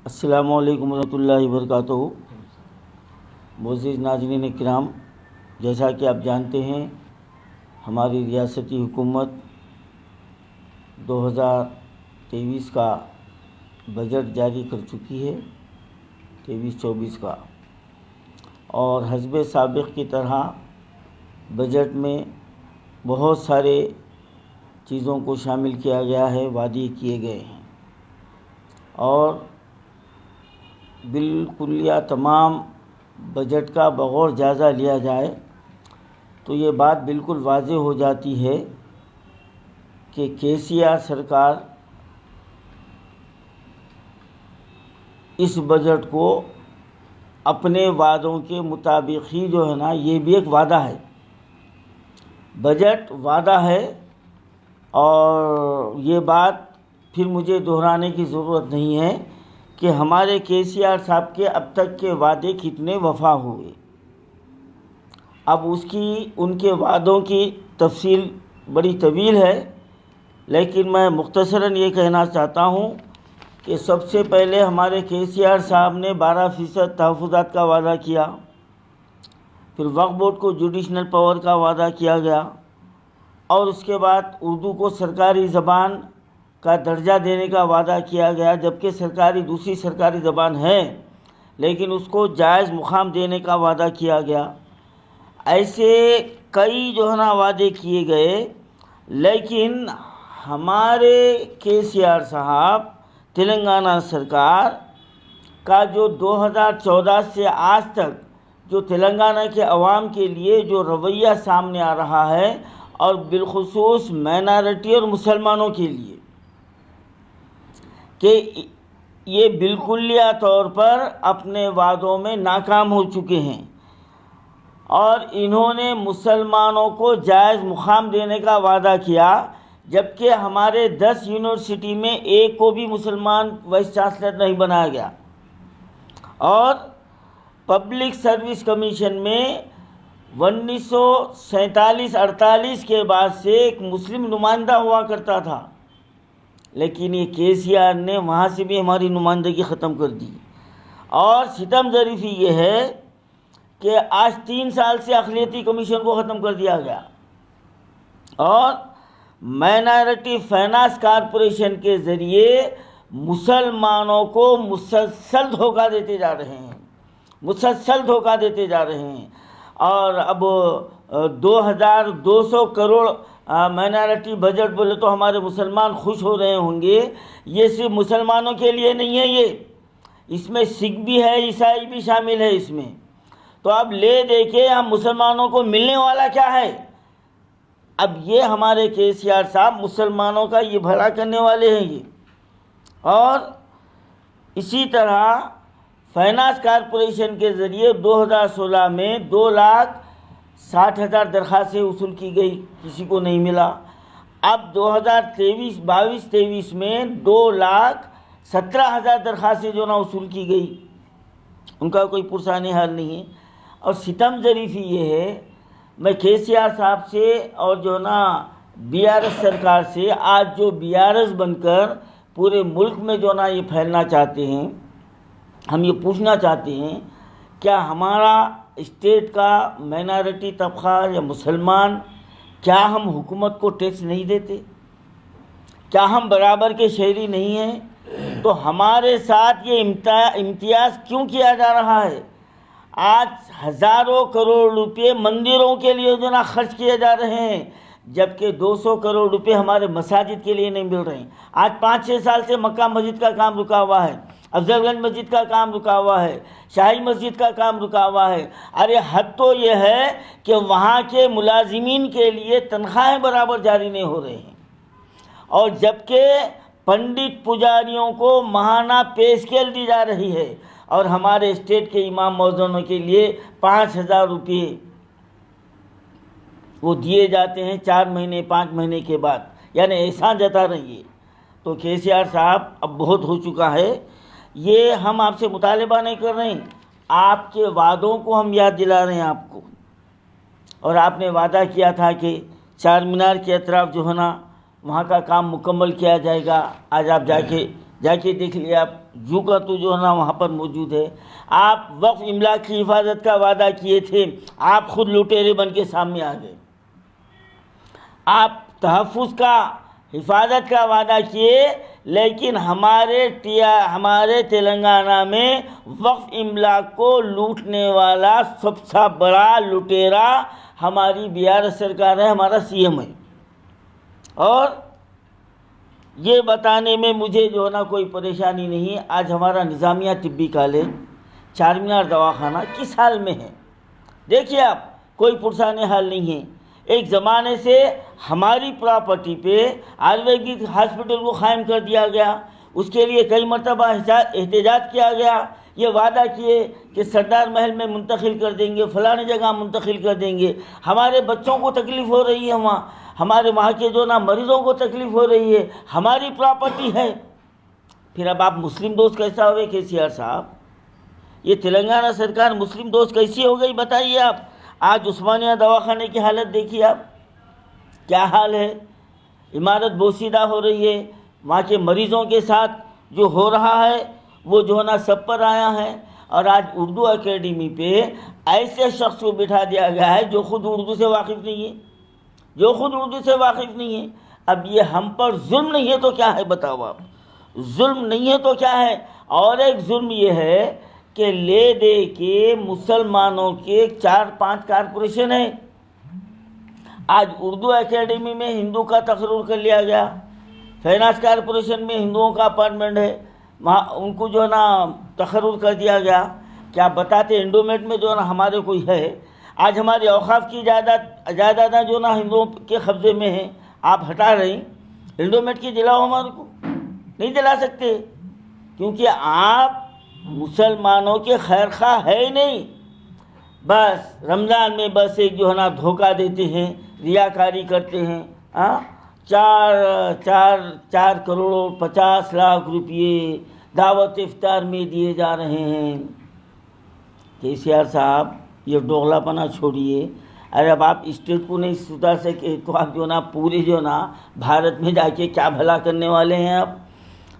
السلام علیکم ورحمۃ اللہ وبرکاتہ۔ معزز ناظرین کرام، جیسا کہ آپ جانتے ہیں ہماری ریاستی حکومت 2023 کا بجٹ جاری کر چکی ہے، 23-24 کا، اور حسب سابق کی طرح بجٹ میں بہت سارے چیزوں کو شامل کیا گیا ہے، وعدے کیے گئے ہیں، اور بالکلیہ تمام بجٹ کا بغور جائزہ لیا جائے تو یہ بات بالکل واضح ہو جاتی ہے کہ KCR سرکار اس بجٹ کو اپنے وعدوں کے مطابق ہی جو ہے نا، یہ بھی ایک وعدہ ہے، بجٹ وعدہ ہے، اور یہ بات پھر مجھے دہرانے کی ضرورت نہیں ہے کہ ہمارے KCR صاحب کے اب تک کے وعدے کتنے وفا ہوئے۔ اب ان کے وعدوں کی تفصیل بڑی طویل ہے، لیکن میں مختصراً یہ کہنا چاہتا ہوں کہ سب سے پہلے ہمارے KCR صاحب نے 12% تحفظات کا وعدہ کیا، پھر وقف بورڈ کو جوڈیشنل پاور کا وعدہ کیا گیا، اور اس کے بعد اردو کو سرکاری زبان کا درجہ دینے کا وعدہ کیا گیا، جبکہ دوسری سرکاری زبان ہے، لیکن اس کو جائز مقام دینے کا وعدہ کیا گیا۔ ایسے کئی جو ہے نا وعدے کیے گئے، لیکن ہمارے KCR صاحب، تلنگانہ سرکار کا جو 2014 سے آج تک جو تلنگانہ کے عوام کے لیے جو رویہ سامنے آ رہا ہے، اور بالخصوص مائنارٹی اور مسلمانوں کے لیے، کہ یہ بالکلیہ طور پر اپنے وعدوں میں ناکام ہو چکے ہیں، اور انہوں نے مسلمانوں کو جائز مقام دینے کا وعدہ کیا، جبکہ ہمارے 10 یونیورسٹی میں ایک کو بھی مسلمان وائس چانسلر نہیں بنایا گیا، اور پبلک سروس کمیشن میں 1947-48 کے بعد سے ایک مسلم نمائندہ ہوا کرتا تھا، لیکن یہ KCR نے وہاں سے بھی ہماری نمائندگی ختم کر دی۔ اور ستم ظریفی یہ ہے کہ آج 3 سال سے اقلیتی کمیشن کو ختم کر دیا گیا، اور مائنارٹی فائنانس کارپوریشن کے ذریعے مسلمانوں کو مسلسل دھوکہ دیتے جا رہے ہیں، اور اب 2200 کروڑ مائنارٹی بجٹ بولے تو ہمارے مسلمان خوش ہو رہے ہوں گے۔ یہ صرف مسلمانوں کے لیے نہیں ہے، اس میں سکھ بھی ہے، عیسائی بھی شامل ہے اس میں۔ تو اب لے دے کے ہم مسلمانوں کو ملنے والا کیا ہے؟ اب یہ ہمارے KCR صاحب مسلمانوں کا یہ بھلا کرنے والے ہیں یہ۔ اور اسی طرح فائنانس کارپوریشن کے ذریعے 2016 میں 2,60,000 درخواستیں وصول کی گئی، کسی کو نہیں ملا۔ اب 2022-23 میں 2,17,000 درخواستیں جو نا وصول کی گئی، ان کا کوئی پرسانی حل نہیں ہے۔ اور ستم ظریفی یہ ہے، میں KCR صاحب سے اور جو نا BRS سرکار سے، آج جو BRS بن کر پورے ملک میں جو نا یہ پھیلنا چاہتے ہیں، ہم یہ پوچھنا چاہتے ہیں، کیا ہمارا اسٹیٹ کا مائنارٹی طبقہ یا مسلمان، کیا ہم حکومت کو ٹیکس نہیں دیتے؟ کیا ہم برابر کے شہری نہیں ہیں؟ تو ہمارے ساتھ یہ امتیاز کیوں کیا جا رہا ہے؟ آج ہزاروں کروڑ روپے مندروں کے لیے جو نا خرچ کیے جا رہے ہیں، جبکہ 200 کروڑ روپے ہمارے مساجد کے لیے نہیں مل رہے ہیں۔ آج 5-6 سال سے مکہ مسجد کا کام رکا ہوا ہے، افضل گنج مسجد کا کام رکا ہوا ہے، شاہی مسجد کا کام رکا ہوا ہے۔ ارے حد تو یہ ہے کہ وہاں کے ملازمین کے لیے تنخواہیں برابر جاری نہیں ہو رہے ہیں، اور جبکہ پنڈت پجاریوں کو ماہانہ پے اسکیل دی جا رہی ہے، اور ہمارے اسٹیٹ کے امام مؤذنوں کے لیے 5,000 روپے وہ دیے جاتے ہیں 4 مہینے 5 مہینے کے بعد، یعنی احسان جتا رہی ہے۔ تو KCR صاحب اب بہت ہو چکا ہے، یہ ہم آپ سے مطالبہ نہیں کر رہے ہیں، آپ کے وعدوں کو ہم یاد دلا رہے ہیں آپ کو۔ اور آپ نے وعدہ کیا تھا کہ چار مینار کے اطراف جو ہے نا وہاں کا کام مکمل کیا جائے گا، آج آپ جا کے جا کے دیکھ لیا آپ، جو کا تو جو ہے نا وہاں پر موجود ہے۔ آپ وقف املاک کی حفاظت کا وعدہ کیے تھے، آپ خود لٹیرے بن کے سامنے آ گئے۔ آپ تحفظ کا، حفاظت کا وعدہ کیے، لیکن ہمارے تلنگانہ میں وقف املاک کو لوٹنے والا سب سے بڑا لٹیرا ہماری بہار سرکار ہے، ہمارا سی ایم ہے۔ اور یہ بتانے میں مجھے جو ہے نا کوئی پریشانی نہیں، آج ہمارا نظامیہ طبی کالج، چار مینار دواخانہ کس حال میں ہے دیکھیے آپ، کوئی پرسان حال نہیں ہے۔ ایک زمانے سے ہماری پراپرٹی پہ آیورویدک ہاسپٹل کو قائم کر دیا گیا، اس کے لیے کئی مرتبہ احتجاج کیا گیا، یہ وعدہ کیے کہ سردار محل میں منتقل کر دیں گے، فلانی جگہ منتقل کر دیں گے۔ ہمارے بچوں کو تکلیف ہو رہی ہے وہاں، ہمارے وہاں کے جو نا مریضوں کو تکلیف ہو رہی ہے، ہماری پراپرٹی ہے۔ پھر اب آپ مسلم دوست کیسا ہوئے KCR صاحب؟ یہ تلنگانہ سرکار مسلم دوست کیسی ہو گئی بتائیے آپ؟ آج عثمانیہ دواخانے کی حالت دیکھیے آپ، کیا حال ہے، عمارت بوسیدہ ہو رہی ہے، وہاں کے مریضوں کے ساتھ جو ہو رہا ہے وہ جو ہے نا سب پر آیا ہے۔ اور آج اردو اکیڈمی پہ ایسے شخص کو بٹھا دیا گیا ہے جو خود اردو سے واقف نہیں ہے، اب یہ ہم پر ظلم نہیں ہے تو کیا ہے بتاؤ آپ؟ ظلم نہیں ہے تو کیا ہے؟ اور ایک ظلم یہ ہے کہ لے دے کے مسلمانوں کے 4-5 کارپوریشن ہیں۔ آج اردو اکیڈمی میں ہندو کا تقرر کر لیا گیا، فائنانس کارپوریشن میں ہندوؤں کا اپارٹمنٹ ہے، وہاں ان کو جو ہے نا تقرر کر دیا گیا۔ کیا بتاتے انڈومیٹ میں جو ہے نا ہمارے کوئی ہے؟ آج ہمارے اوقاف کی جائیدادیں جو نا ہندوؤں کے قبضے میں ہیں، آپ ہٹا رہے ہیں، انڈومیٹ کی دلاؤ ہمارے کو، نہیں دلا سکتے، کیونکہ آپ مسلمانوں کے خیر خواہ ہے ہی نہیں۔ بس رمضان میں بس ایک جو ہے نا دھوکہ دیتے ہیں، ریاکاری کرتے ہیں، 4 کروڑ 50 لاکھ روپئے دعوت افطار میں دیے جا رہے ہیں۔ KCR صاحب یہ دوغلا پنا چھوڑیے، ارے اب آپ اسٹیٹ کو نہیں سدھار سکے تو آپ جو نا پورے جو نا بھارت میں جا کے کیا بھلا کرنے والے ہیں آپ؟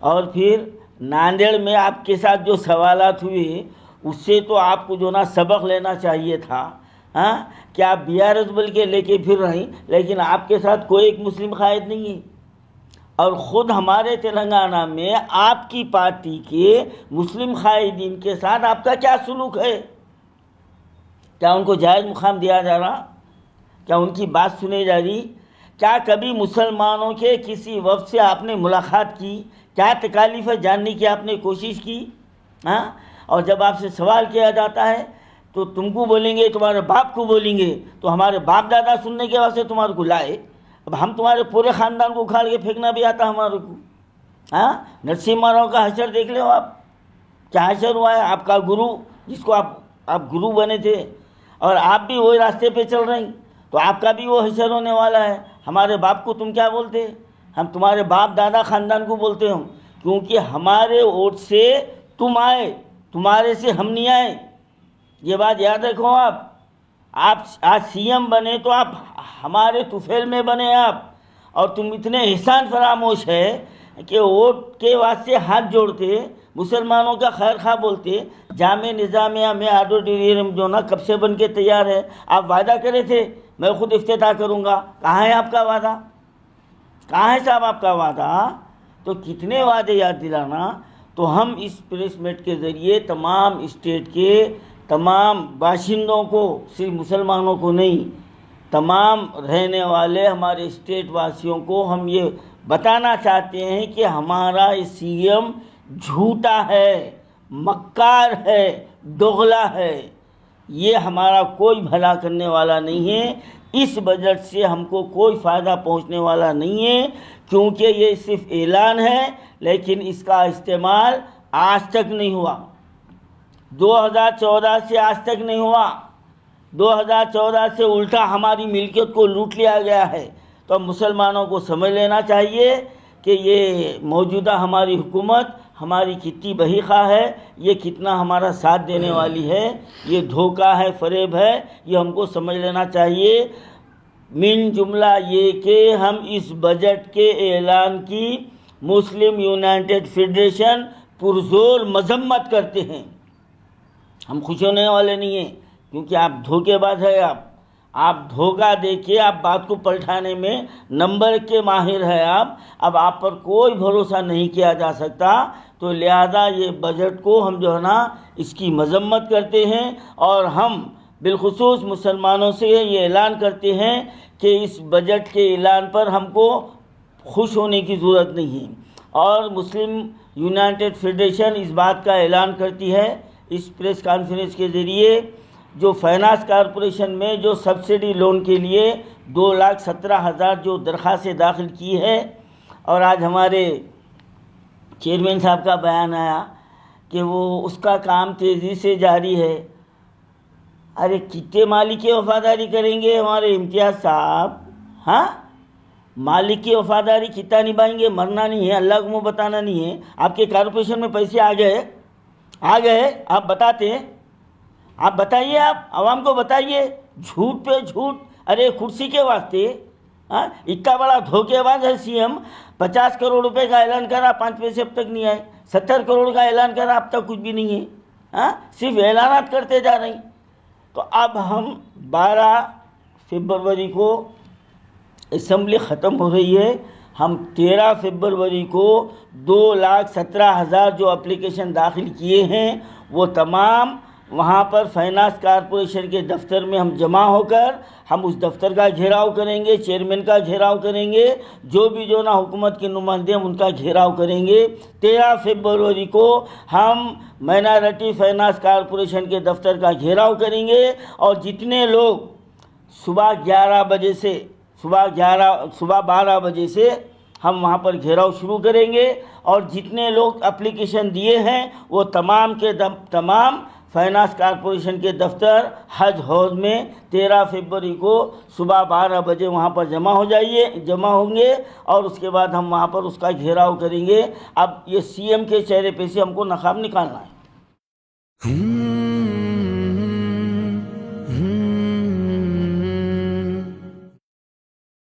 اور پھر ناندیڑ میں آپ کے ساتھ جو سوالات ہوئے اس سے تو آپ کو جو نا سبق لینا چاہیے تھا، کہ آپ BRS بول کے لے کے پھر رہی، لیکن آپ کے ساتھ کوئی ایک مسلم قائد نہیں ہے۔ اور خود ہمارے تلنگانہ میں آپ کی پارٹی کے مسلم قائدین کے ساتھ آپ کا کیا سلوک ہے؟ کیا ان کو جائز مقام دیا جا رہا؟ کیا ان کی بات سنی جا رہی؟ کیا کبھی مسلمانوں کے کسی وفد سے آپ نے ملاقات کی؟ کیا تکالیف ہے جاننے کی آپ نے کوشش کی؟ اور جب آپ سے سوال کیا جاتا ہے تو تم کو بولیں گے، تمہارے باپ کو بولیں گے، تو ہمارے باپ دادا سننے کے واسطے تمہارے کو لائے، اب ہم تمہارے پورے خاندان کو اکھاڑ کے پھینکنا بھی آتا ہمارے کو۔ نرسمہا راؤ کا حشر دیکھ لو آپ، کیا حشر ہوا ہے؟ آپ کا گرو، جس کو آپ گرو بنے تھے، اور آپ بھی وہی راستے پہ چل رہے ہیں، تو آپ کا بھی وہ حشر ہونے والا ہے۔ ہمارے باپ کو تم کیا بولتے؟ ہم تمہارے باپ دادا خاندان کو بولتے ہوں، کیونکہ ہمارے ووٹ سے تم آئے، تمہارے سے ہم نہیں آئے، یہ بات یاد رکھو آپ آج CM بنے تو آپ ہمارے طفیل میں بنے آپ، اور تم اتنے احسان فراموش ہے کہ ووٹ کے واسطے ہاتھ جوڑتے، مسلمانوں کا خیر خواہ بولتے۔ جامع نظامیہ میں آڈیٹوریم جو نا کب سے بن کے تیار ہے، آپ وعدہ کرے تھے میں خود افتتاح کروں گا، کہاں ہے آپ کا وعدہ؟ کہاں ہے صاحب آپ کا وعدہ؟ تو کتنے وعدے یاد دلانا۔ تو ہم اس پریس میٹ کے ذریعے تمام اسٹیٹ کے تمام باشندوں کو، صرف مسلمانوں کو نہیں، تمام رہنے والے ہمارے اسٹیٹ واسیوں کو ہم یہ بتانا چاہتے ہیں کہ ہمارا CM جھوٹا ہے، مکار ہے، دوغلا ہے، یہ ہمارا کوئی بھلا کرنے والا نہیں ہے۔ اس بجٹ سے ہم کو کوئی فائدہ پہنچنے والا نہیں ہے، کیونکہ یہ صرف اعلان ہے، لیکن اس کا استعمال آج تک نہیں ہوا، 2014 سے آج تک نہیں ہوا۔ 2014 سے الٹا ہماری ملکیت کو لوٹ لیا گیا ہے۔ تو مسلمانوں کو سمجھ لینا چاہیے کہ یہ موجودہ ہماری حکومت ہماری کتنی بہیخواہ ہے، یہ کتنا ہمارا ساتھ دینے والی ہے، یہ دھوکہ ہے، فریب ہے، یہ ہم کو سمجھ لینا چاہیے۔ من جملہ یہ کہ ہم اس بجٹ کے اعلان کی مسلم یونائٹڈ فیڈریشن پرزور مذمت کرتے ہیں. ہم خوش ہونے والے نہیں ہیں کیونکہ آپ دھوکے باز ہے. آپ دھوکہ دے کے آپ بات کو پلٹانے میں نمبر کے ماہر ہے. اب آپ پر کوئی بھروسہ نہیں کیا جا سکتا. تو لہذا یہ بجٹ کو ہم جو ہے نا اس کی مذمت کرتے ہیں اور ہم بالخصوص مسلمانوں سے یہ اعلان کرتے ہیں کہ اس بجٹ کے اعلان پر ہم کو خوش ہونے کی ضرورت نہیں ہے. اور مسلم یونائٹڈ فیڈریشن اس بات کا اعلان کرتی ہے اس پریس کانفرنس کے ذریعے جو فائنانس کارپوریشن میں جو سبسڈی لون کے لیے 2,17,000 جو درخواستیں داخل کی ہے. اور آج ہمارے چیئرمین صاحب کا بیان آیا کہ وہ اس کا کام تیزی سے جاری ہے. ارے کتنے مالک کی وفاداری کریں گے ہمارے امتیاز صاحب؟ ہاں مالک کی وفاداری کتنا نبھائیں گے؟ مرنا نہیں ہے، اللہ کو منہ بتانا نہیں ہے. آپ کے کارپوریشن میں پیسے آ گئے آپ بتاتے، آپ بتائیے، آپ عوام کو بتائیے. جھوٹ پہ جھوٹ. ارے کرسی کے واسطے اتنا بڑا دھوکے باز ہے سی ایم. 50 کروڑ روپے کا اعلان کرا، 5 پیسے اب تک نہیں آئے. 70 کروڑ کا اعلان کرا، اب تک کچھ بھی نہیں ہے. صرف اعلانات کرتے جا رہے ہیں. تو اب ہم 12 فروری کو اسمبلی ختم ہو رہی ہے. ہم 13 فروری کو 2,17,000 جو اپلیکیشن داخل کیے ہیں وہ تمام وہاں پر فائنانس کارپوریشن کے دفتر میں ہم جمع ہو کر ہم اس دفتر کا گھیراؤ کریں گے، چیئرمین کا گھیراؤ کریں گے، جو بھی جو نا حکومت کے نمائندے ہیں ان کا گھیراؤ کریں گے. 13 فروری کو ہم مائنارٹی فائنانس کارپوریشن کے دفتر کا گھیراؤ کریں گے اور جتنے لوگ صبح 12 بجے سے ہم وہاں پر گھیراؤ شروع کریں گے اور جتنے لوگ اپلیکیشن دیے ہیں وہ تمام کے تمام فائنانس کارپوریشن کے دفتر حج ہاؤس میں 13 فروری کو صبح 12 بجے وہاں پر جمع ہوں گے اور اس کے بعد ہم وہاں پر اس کا گھیراؤ کریں گے. اب یہ سی ایم کے چہرے پہ سے ہم کو نقاب نکالنا ہے.